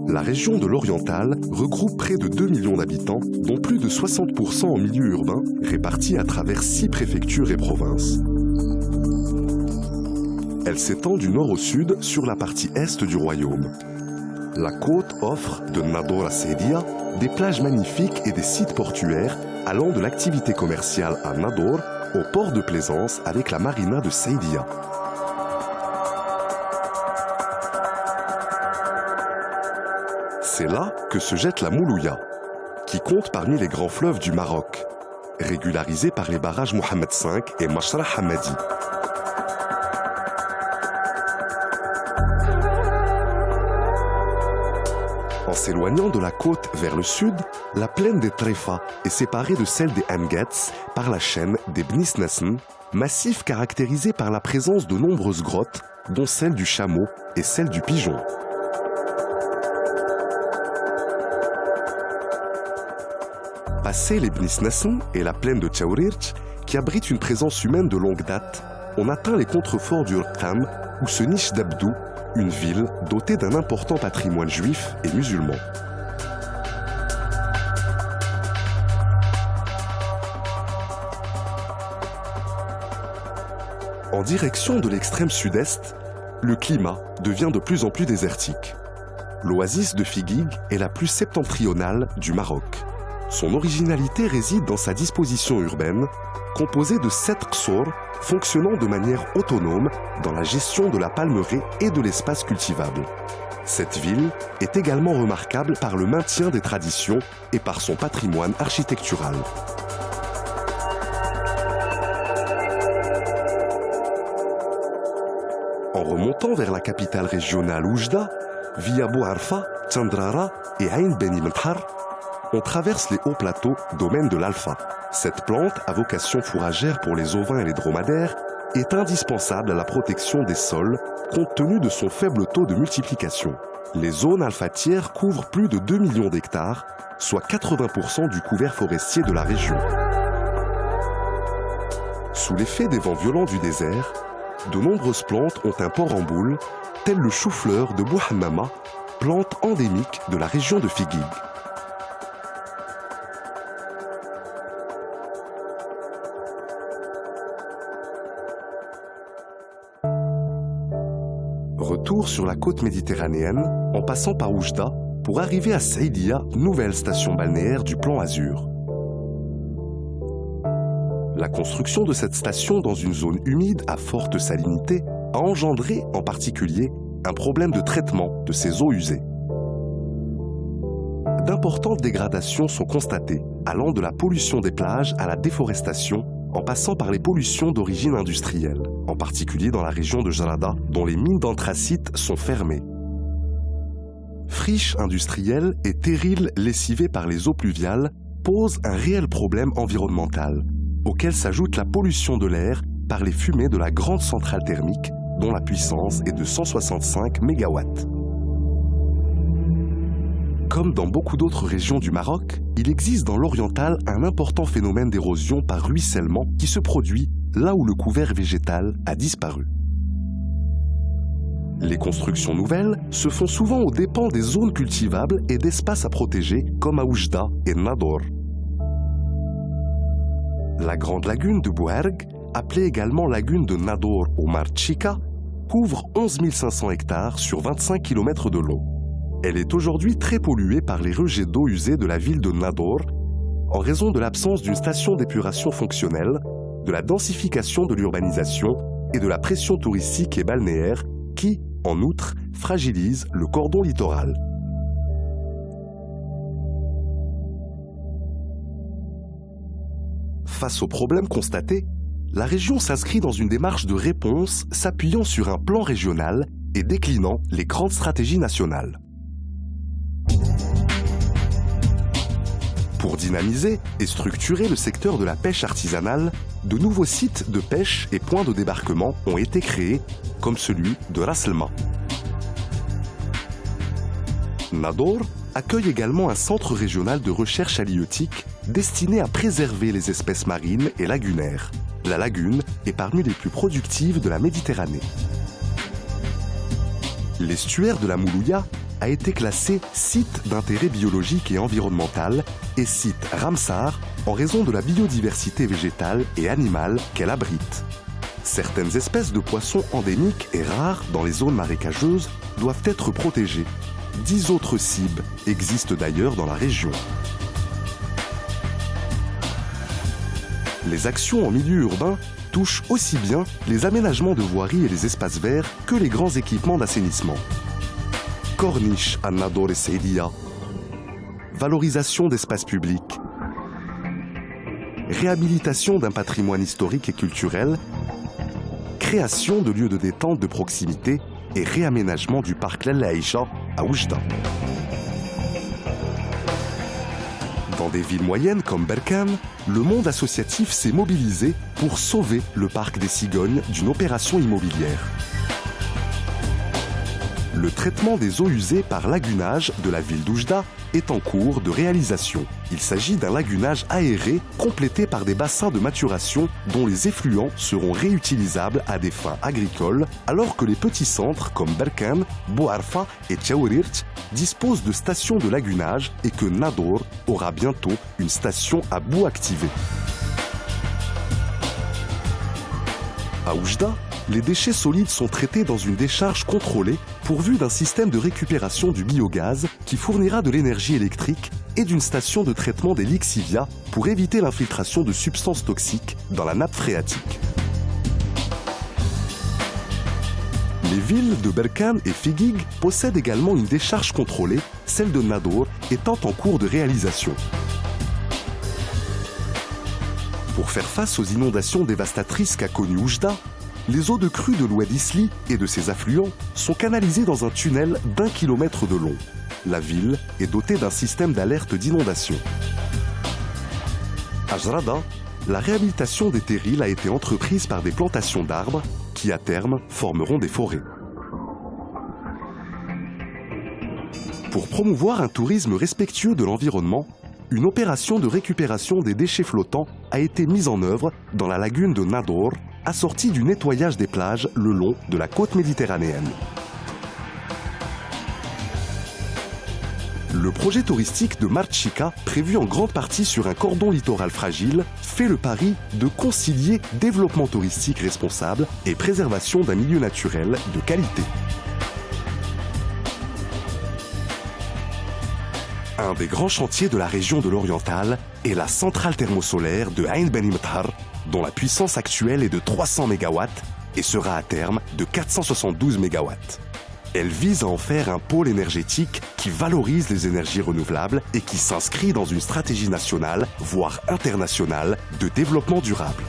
La région de l'Oriental regroupe près de 2 millions d'habitants, dont plus de 60% en milieu urbain, répartis à travers 6 préfectures et provinces. Elle s'étend du nord au sud sur la partie est du royaume. La côte offre, de Nador à Seydia, des plages magnifiques et des sites portuaires allant de l'activité commerciale à Nador au port de plaisance avec la marina de Seydia. C'est là que se jette la Moulouya, qui compte parmi les grands fleuves du Maroc, régularisé par les barrages Mohammed V et Mashra Hamadi. En s'éloignant de la côte vers le sud, la plaine des Trefa est séparée de celle des Angats par la chaîne des Bnisnassen, massif caractérisé par la présence de nombreuses grottes, dont celle du chameau et celle du pigeon. Passé les Bnisnassen et la plaine de Tchaourirch, qui abrite une présence humaine de longue date, on atteint les contreforts du Rqam, où se niche Dabdou, une ville dotée d'un important patrimoine juif et musulman. En direction de l'extrême sud-est, le climat devient de plus en plus désertique. L'oasis de Figuig est la plus septentrionale du Maroc. Son originalité réside dans sa disposition urbaine, composée de 7 qsor fonctionnant de manière autonome dans la gestion de la palmeraie et de l'espace cultivable. Cette ville est également remarquable par le maintien des traditions et par son patrimoine architectural. En remontant vers la capitale régionale Oujda, via Bouarfa, Tchandrara et Ain Beni Menthar, on traverse les hauts plateaux domaine de l'Alpha. Cette plante, à vocation fourragère pour les ovins et les dromadaires, est indispensable à la protection des sols compte tenu de son faible taux de multiplication. Les zones alphatières couvrent plus de 2 millions d'hectares, soit 80% du couvert forestier de la région. Sous l'effet des vents violents du désert, de nombreuses plantes ont un port en boule, tel le chou-fleur de Bouhammama, plante endémique de la région de Figuig. Retour sur la côte méditerranéenne en passant par Oujda pour arriver à Seydia, nouvelle station balnéaire du plan Azur. La construction de cette station dans une zone humide à forte salinité a engendré en particulier un problème de traitement de ces eaux usées. D'importantes dégradations sont constatées, allant de la pollution des plages à la déforestation, en passant par les pollutions d'origine industrielle, en particulier dans la région de Jarada, dont les mines d'anthracite sont fermées. Friches industrielles et terrils lessivés par les eaux pluviales posent un réel problème environnemental, auquel s'ajoute la pollution de l'air par les fumées de la grande centrale thermique, dont la puissance est de 165 MW. Comme dans beaucoup d'autres régions du Maroc, il existe dans l'Oriental un important phénomène d'érosion par ruissellement qui se produit là où le couvert végétal a disparu. Les constructions nouvelles se font souvent aux dépens des zones cultivables et d'espaces à protéger comme à Oujda et Nador. La grande lagune de Bouerg, appelée également lagune de Nador ou Marchika, couvre 11 500 hectares sur 25 km de long. Elle est aujourd'hui très polluée par les rejets d'eau usée de la ville de Nador en raison de l'absence d'une station d'épuration fonctionnelle, de la densification de l'urbanisation et de la pression touristique et balnéaire qui, en outre, fragilise le cordon littoral. Face aux problèmes constatés, la région s'inscrit dans une démarche de réponse s'appuyant sur un plan régional et déclinant les grandes stratégies nationales. Pour dynamiser et structurer le secteur de la pêche artisanale, de nouveaux sites de pêche et points de débarquement ont été créés, comme celui de Ras El Ma. Nador accueille également un centre régional de recherche halieutique destiné à préserver les espèces marines et lagunaires. La lagune est parmi les plus productives de la Méditerranée. L'estuaire de la Moulouya a été classé site d'intérêt biologique et environnemental et site Ramsar en raison de la biodiversité végétale et animale qu'elle abrite. Certaines espèces de poissons endémiques et rares dans les zones marécageuses doivent être protégées. 10 autres cibles existent d'ailleurs dans la région. Les actions en milieu urbain touchent aussi bien les aménagements de voiries et les espaces verts que les grands équipements d'assainissement. Corniche à Nador et Seydia, valorisation d'espaces publics, réhabilitation d'un patrimoine historique et culturel, création de lieux de détente de proximité et réaménagement du parc Lella Aïcha à Oujda. Dans des villes moyennes comme Berkane, le monde associatif s'est mobilisé pour sauver le parc des cigognes d'une opération immobilière. Le traitement des eaux usées par lagunage de la ville d'Oujda est en cours de réalisation. Il s'agit d'un lagunage aéré complété par des bassins de maturation dont les effluents seront réutilisables à des fins agricoles, alors que les petits centres comme Berkane, Bouarfa et Tchaouirirt disposent de stations de lagunage et que Nador aura bientôt une station à bout activée. À Oujda, les déchets solides sont traités dans une décharge contrôlée pourvue d'un système de récupération du biogaz qui fournira de l'énergie électrique et d'une station de traitement des lixivia pour éviter l'infiltration de substances toxiques dans la nappe phréatique. Les villes de Berkane et Figig possèdent également une décharge contrôlée, celle de Nador étant en cours de réalisation. Pour faire face aux inondations dévastatrices qu'a connues Oujda, les eaux de crue de l'Oued-Isli et de ses affluents sont canalisées dans un tunnel d'1 kilomètre de long. La ville est dotée d'un système d'alerte d'inondation. À Jrada, la réhabilitation des terrils a été entreprise par des plantations d'arbres qui, à terme, formeront des forêts. Pour promouvoir un tourisme respectueux de l'environnement, une opération de récupération des déchets flottants a été mise en œuvre dans la lagune de Nador, assortie du nettoyage des plages le long de la côte méditerranéenne. Le projet touristique de Marchika, prévu en grande partie sur un cordon littoral fragile, fait le pari de concilier développement touristique responsable et préservation d'un milieu naturel de qualité. Un des grands chantiers de la région de l'Oriental est la centrale thermosolaire de Ain Beni Mthar, dont la puissance actuelle est de 300 MW et sera à terme de 472 MW. Elle vise à en faire un pôle énergétique qui valorise les énergies renouvelables et qui s'inscrit dans une stratégie nationale, voire internationale, de développement durable.